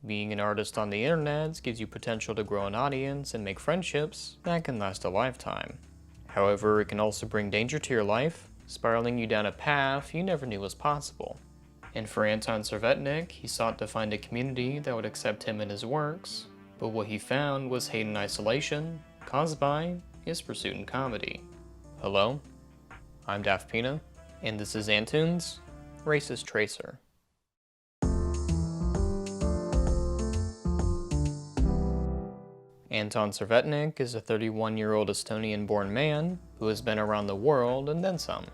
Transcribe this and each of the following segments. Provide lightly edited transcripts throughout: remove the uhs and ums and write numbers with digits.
Being an artist on the internet gives you potential to grow an audience and make friendships that can last a lifetime. However, it can also bring danger to your life, spiraling you down a path you never knew was possible. And for Anton Servetnik, he sought to find a community that would accept him and his works, but what he found was hate and isolation caused by his pursuit in comedy. Hello, I'm daftpina, and this is Antoons, Racist Tracer. Anton Servetnik is a 31-year-old Estonian-born man who has been around the world and then some.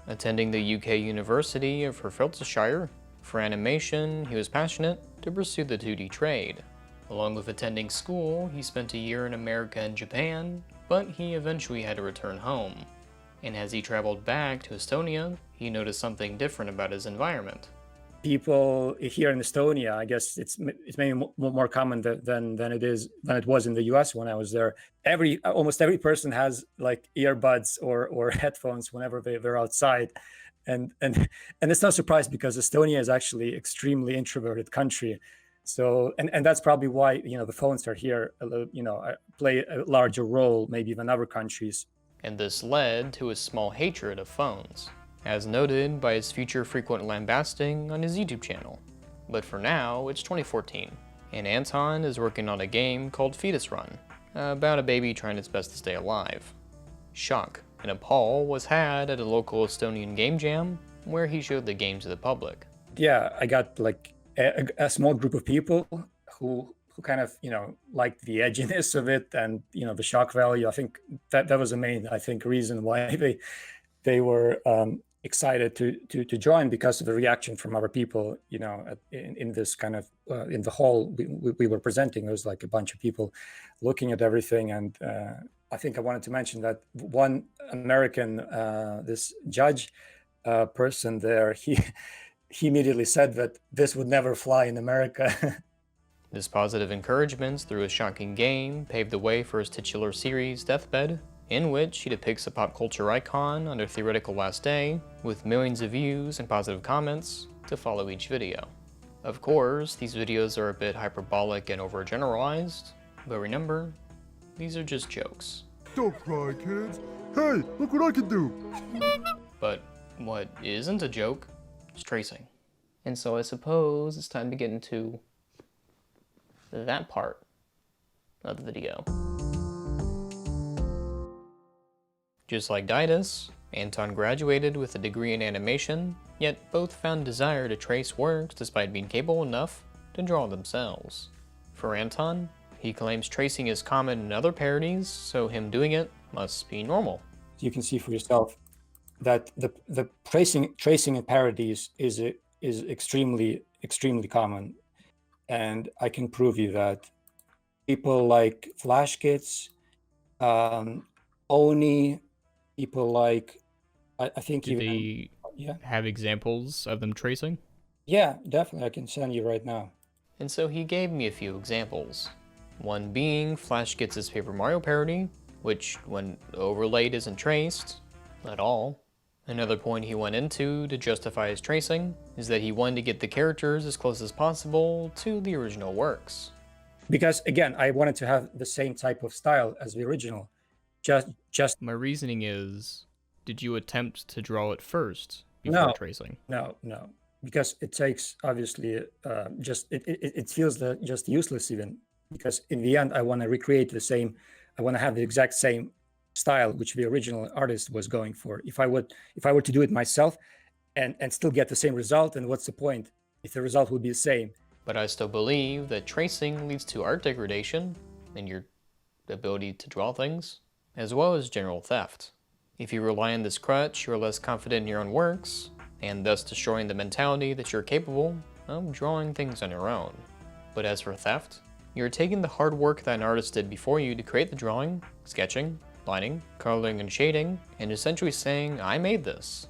Attending the UK University of Hertfordshire, for animation, he was passionate to pursue the 2D trade. Along with attending school, he spent a year in America and Japan, but he eventually had to return home. And as he traveled back to Estonia, he noticed something different about his environment. People here in Estonia, I guess it's maybe more common than it was in the US when I was there. Almost every person has like earbuds or headphones whenever they're outside, and it's no surprise because Estonia is actually extremely introverted country. So and that's probably why the phones are here play a larger role maybe than other countries. And this led to his small hatred of phones, as noted by his future frequent lambasting on his YouTube channel. But for now, it's 2014, and Anton is working on a game called Fetus Run, about a baby trying its best to stay alive. Shock and appall was had at a local Estonian game jam, where he showed the game to the public. Yeah, I got like a small group of people who kind of liked the edginess of it and the shock value. I think that was the main reason why they were excited to join, because of the reaction from other people. In this kind of in the hall we were presenting, there was like a bunch of people looking at everything, and I think I wanted to mention that one American this judge person there, he immediately said that this would never fly in America. This positive encouragement through his shocking game paved the way for his titular series, Deathbed, in which he depicts a pop culture icon on their theoretical last day, with millions of views and positive comments to follow each video. Of course, these videos are a bit hyperbolic and overgeneralized, but remember, these are just jokes. Don't cry, kids. Hey, look what I can do! But what isn't a joke is tracing. And so I suppose it's time to get into that part of the video. Just like Didas, Anton graduated with a degree in animation, yet both found desire to trace works despite being capable enough to draw themselves. For Anton, he claims tracing is common in other parodies, so him doing it must be normal. You can see for yourself that the tracing in parodies is extremely common. And I can prove you that people like Flash Kids, Oni, people like, I think Do even... they have examples of them tracing? Yeah, definitely. I can send you right now. And so he gave me a few examples. One being Flash Kids' Paper Mario parody, which when overlaid isn't traced at all. Another point he went into to justify his tracing is that he wanted to get the characters as close as possible to the original works. Because again, I wanted to have the same type of style as the original. Just My reasoning is, did you attempt to draw it first before tracing? No, because it takes obviously it feels just useless even, because in the end I want to recreate the same. I want to have the exact same style which the original artist was going for. If I were to do it myself and still get the same result, then what's the point if the result would be the same? But I still believe that tracing leads to art degradation and your ability to draw things, as well as general theft. If you rely on this crutch, you're less confident in your own works, and thus destroying the mentality that you're capable of drawing things on your own. But as for theft, you're taking the hard work that an artist did before you to create the drawing, sketching, lining, coloring, and shading, and essentially saying, I made this.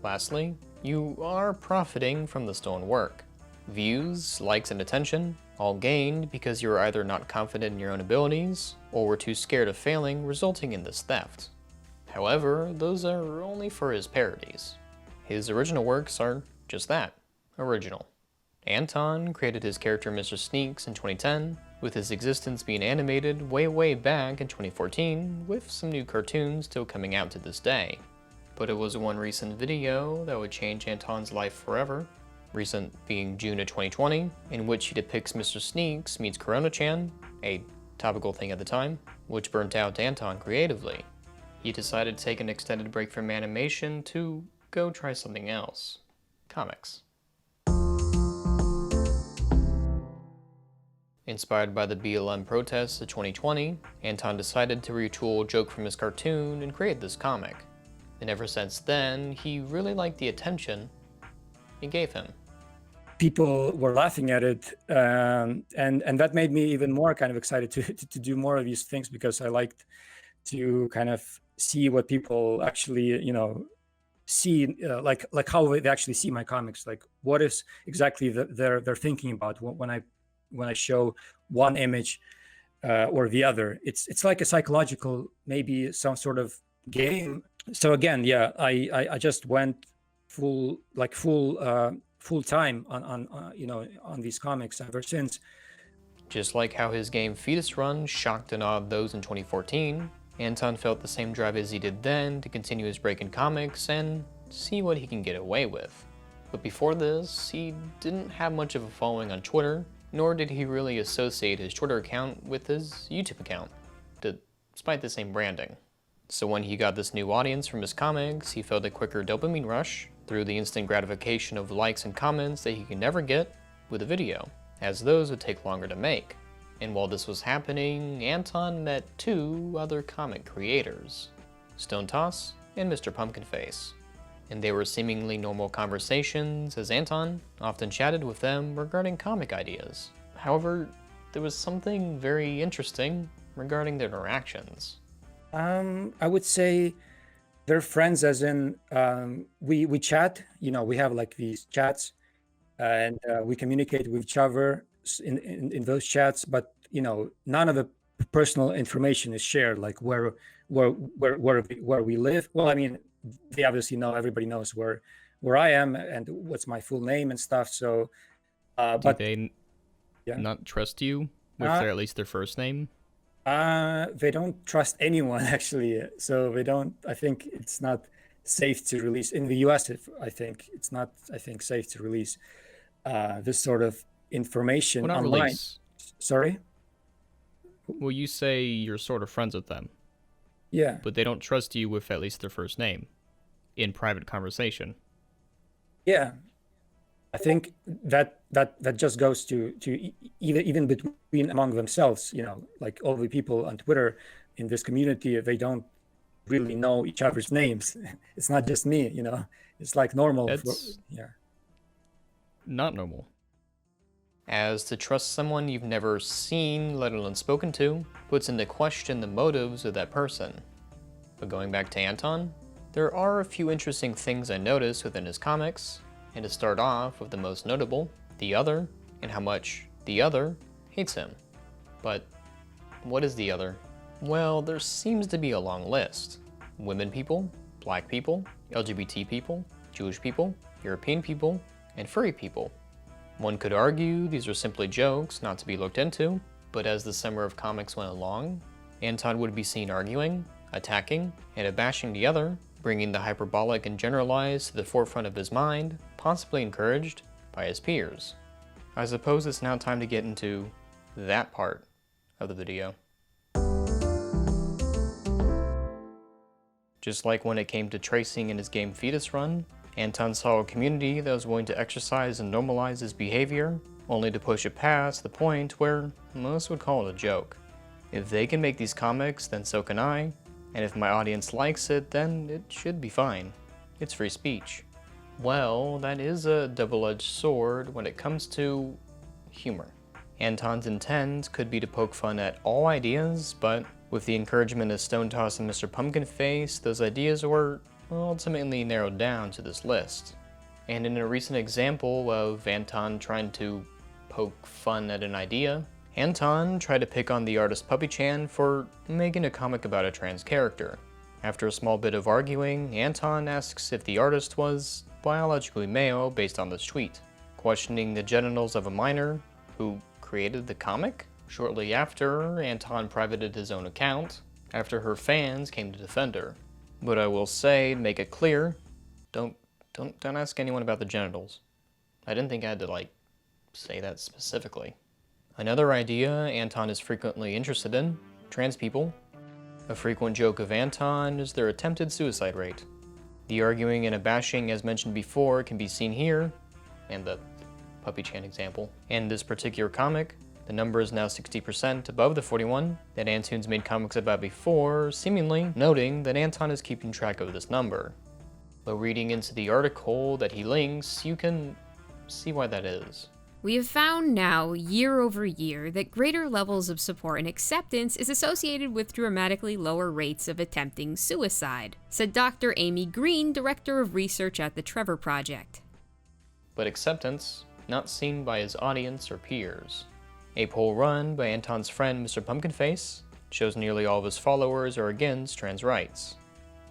Lastly, you are profiting from the stolen work. Views, likes, and attention, all gained because you were either not confident in your own abilities, or were too scared of failing, resulting in this theft. However, those are only for his parodies. His original works are just that, original. Anton created his character Mr. Sneaks in 2010, with his existence being animated way back in 2014, with some new cartoons still coming out to this day. But it was one recent video that would change Anton's life forever, recent being June of 2020, in which he depicts Mr. Sneaks meets Corona-chan, a topical thing at the time, which burnt out Anton creatively. He decided to take an extended break from animation to go try something else. Comics. Inspired by the BLM protests of 2020, Anton decided to retool a joke from his cartoon and create this comic. And ever since then, he really liked the attention it gave him. People were laughing at it, and that made me even more kind of excited to do more of these things, because I liked to kind of see what people actually, see, like how they actually see my comics, like what is exactly they're thinking about when I show one image or the other. It's like a psychological, maybe some sort of game. So again, yeah, I just went full time on these comics ever since. Just like how his game Fetus Run shocked and awed those in 2014, Anton felt the same drive as he did then to continue his break in comics and see what he can get away with. But before this, he didn't have much of a following on Twitter, nor did he really associate his Twitter account with his YouTube account, despite the same branding. So when he got this new audience from his comics, he felt a quicker dopamine rush through the instant gratification of likes and comments that he could never get with a video, as those would take longer to make. And while this was happening, Anton met two other comic creators, Stone Toss and Mr. Pumpkinface. And they were seemingly normal conversations, as Anton often chatted with them regarding comic ideas. However, there was something very interesting regarding their interactions. I would say they're friends, as in we chat. We have like these chats, and we communicate with each other in those chats. But none of the personal information is shared, like where we live. Well, I mean, they obviously know. Everybody knows where I am and what's my full name and stuff. So, do they not trust you with at least their first name? They don't trust anyone, actually. So they don't. I think it's not safe to release in the US. I think it's not. I think safe to release this sort of information Well, not online. release. Sorry. Well, you say you're sort of friends with them. Yeah. But they don't trust you with at least their first name in private conversation. Yeah. I think that just goes to even between among themselves, like all the people on Twitter in this community, they don't really know each other's names. It's not just me, it's like normal. That's not normal. As to trust someone you've never seen, let alone spoken to, puts into question the motives of that person. But going back to Anton, there are a few interesting things I noticed within his comics, and to start off with the most notable, the other, and how much the other hates him. But what is the other? Well, there seems to be a long list. Women people, black people, LGBT people, Jewish people, European people, and furry people. One could argue these are simply jokes not to be looked into, but as the summer of comics went along, Anton would be seen arguing, attacking, and bashing the other, bringing the hyperbolic and generalized to the forefront of his mind, possibly encouraged by his peers. I suppose it's now time to get into that part of the video. Just like when it came to tracing in his game Fetus Run, Anton saw a community that was willing to exercise and normalize his behavior, only to push it past the point where most would call it a joke. If they can make these comics, then so can I, and if my audience likes it, then it should be fine. It's free speech. Well, that is a double-edged sword when it comes to humor. Anton's intent could be to poke fun at all ideas, but with the encouragement of Stone Toss and Mr. Pumpkinface, those ideas were ultimately narrowed down to this list. And in a recent example of Anton trying to poke fun at an idea, Anton tried to pick on the artist Puppy-chan for making a comic about a trans character. After a small bit of arguing, Anton asks if the artist was biologically male based on this tweet. questioning the genitals of a minor who created the comic shortly after Anton privated his own account, after her fans came to defend her. But I will say, make it clear, don't ask anyone about the genitals. I didn't think I had to, like, say that specifically. Another idea Anton is frequently interested in, trans people. A frequent joke of Anton is their attempted suicide rate. The arguing and bashing, as mentioned before, can be seen here, and the puppy chan example. In this particular comic, the number is now 60% above the 41 that Antoons made comics about before, seemingly noting that Anton is keeping track of this number. But reading into the article that he links, you can see why that is. We have found now, year over year, that greater levels of support and acceptance is associated with dramatically lower rates of attempting suicide, said Dr. Amy Green, Director of Research at the Trevor Project. But acceptance, not seen by his audience or peers. A poll run by Anton's friend Mr. Pumpkinface shows nearly all of his followers are against trans rights.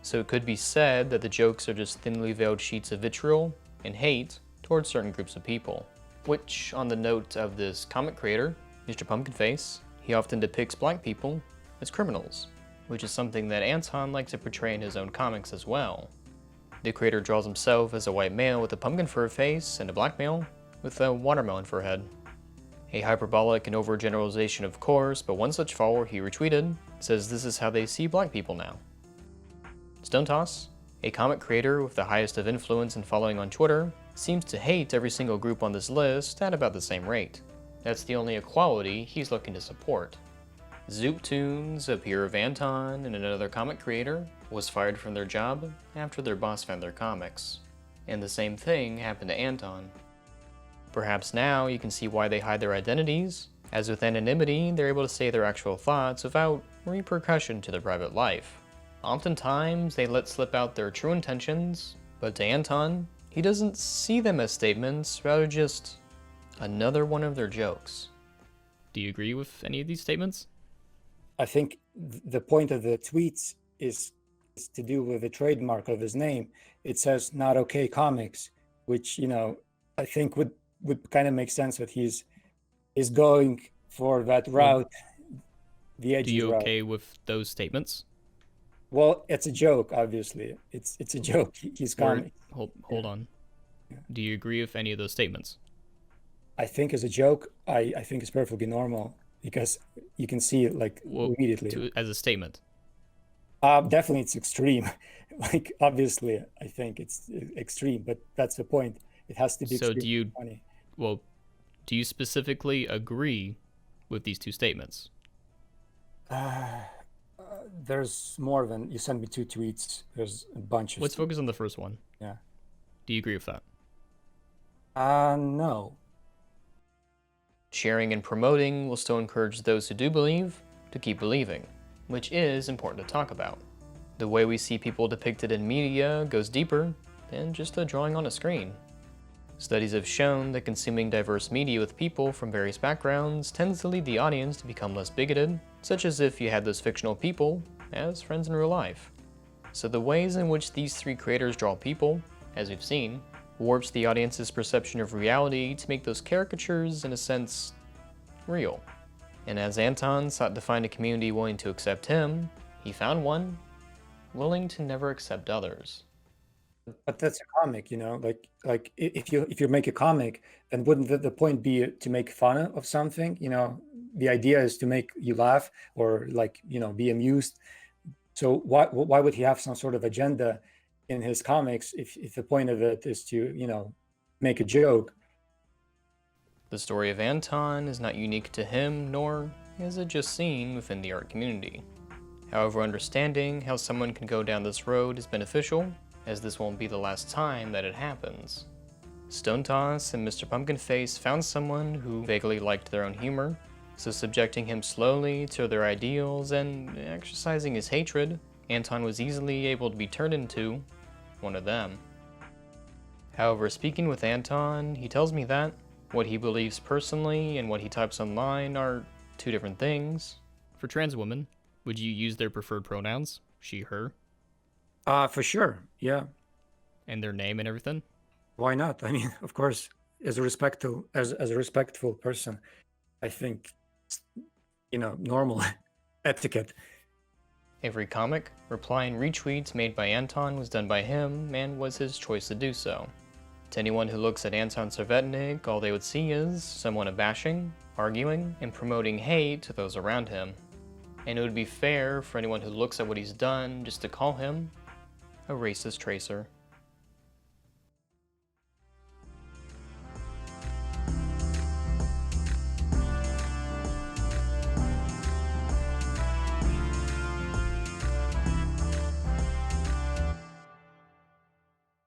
So it could be said that the jokes are just thinly veiled sheets of vitriol and hate towards certain groups of people. Which, on the note of this comic creator, Mr. Pumpkinface, he often depicts black people as criminals, which is something that Anton likes to portray in his own comics as well. The creator draws himself as a white male with a pumpkin fur face and a black male with a watermelon fur head. A hyperbolic and overgeneralization, of course, but one such follower he retweeted says this is how they see black people now. Stone Toss, a comic creator with the highest of influence and following on Twitter, seems to hate every single group on this list at about the same rate. That's the only equality he's looking to support. Zooptoons, a peer of Anton and another comic creator, was fired from their job after their boss found their comics. And the same thing happened to Anton. Perhaps now you can see why they hide their identities, as with anonymity they're able to say their actual thoughts without repercussion to their private life. Oftentimes they let slip out their true intentions, but to Anton, he doesn't see them as statements, rather just another one of their jokes. Do you agree with any of these statements? I think the point of the tweets is to do with the trademark of his name. It says "Not Okay Comics," which, you know, I think would kind of make sense that he's going for that route, the edgy route. Do you route. okay with those statements? Well, it's a joke, obviously. It's a joke. He's comic. Hold on. Yeah. Do you agree with any of those statements? I think as a joke, I think it's perfectly normal because you can see it like immediately. As a statement? Definitely it's extreme. Like, obviously, I think it's extreme, but that's the point. It has to be extreme funny. Well, do you specifically agree with these two statements? There's more than, you sent me 2 tweets. There's a bunch of Let's focus on the first one. Yeah. Do you agree with that? No. Sharing and promoting will still encourage those who do believe to keep believing, which is important to talk about. The way we see people depicted in media goes deeper than just a drawing on a screen. Studies have shown that consuming diverse media with people from various backgrounds tends to lead the audience to become less bigoted, such as if you had those fictional people as friends in real life. So the ways in which these 3 creators draw people, as we've seen, warps the audience's perception of reality to make those caricatures, in a sense, real. And as Anton sought to find a community willing to accept him, he found one willing to never accept others. But that's a comic, you know, like if you make a comic, then wouldn't the point be to make fun of something? You know, the idea is to make you laugh or, like, you know, be amused. So why would he have some sort of agenda in his comics if the point of it is to, you know, make a joke? The story of Anton is not unique to him, nor is it just seen within the art community. However, understanding how someone can go down this road is beneficial, as this won't be the last time that it happens. Stone Toss and Mr. Pumpkinface found someone who vaguely liked their own humor, so subjecting him slowly to their ideals and exercising his hatred, Anton was easily able to be turned into one of them. However, speaking with Anton, he tells me that what he believes personally and what he types online are 2 different things. For trans women, would you use their preferred pronouns? She, her? For sure, yeah. And their name and everything? Why not? I mean, of course, as a respectful person, I think, normal etiquette. Every comic, reply, and retweets made by Anton was done by him and was his choice to do so. To anyone who looks at Anton Servetnik, all they would see is someone bashing, arguing, and promoting hate to those around him. And it would be fair for anyone who looks at what he's done just to call him a racist tracer.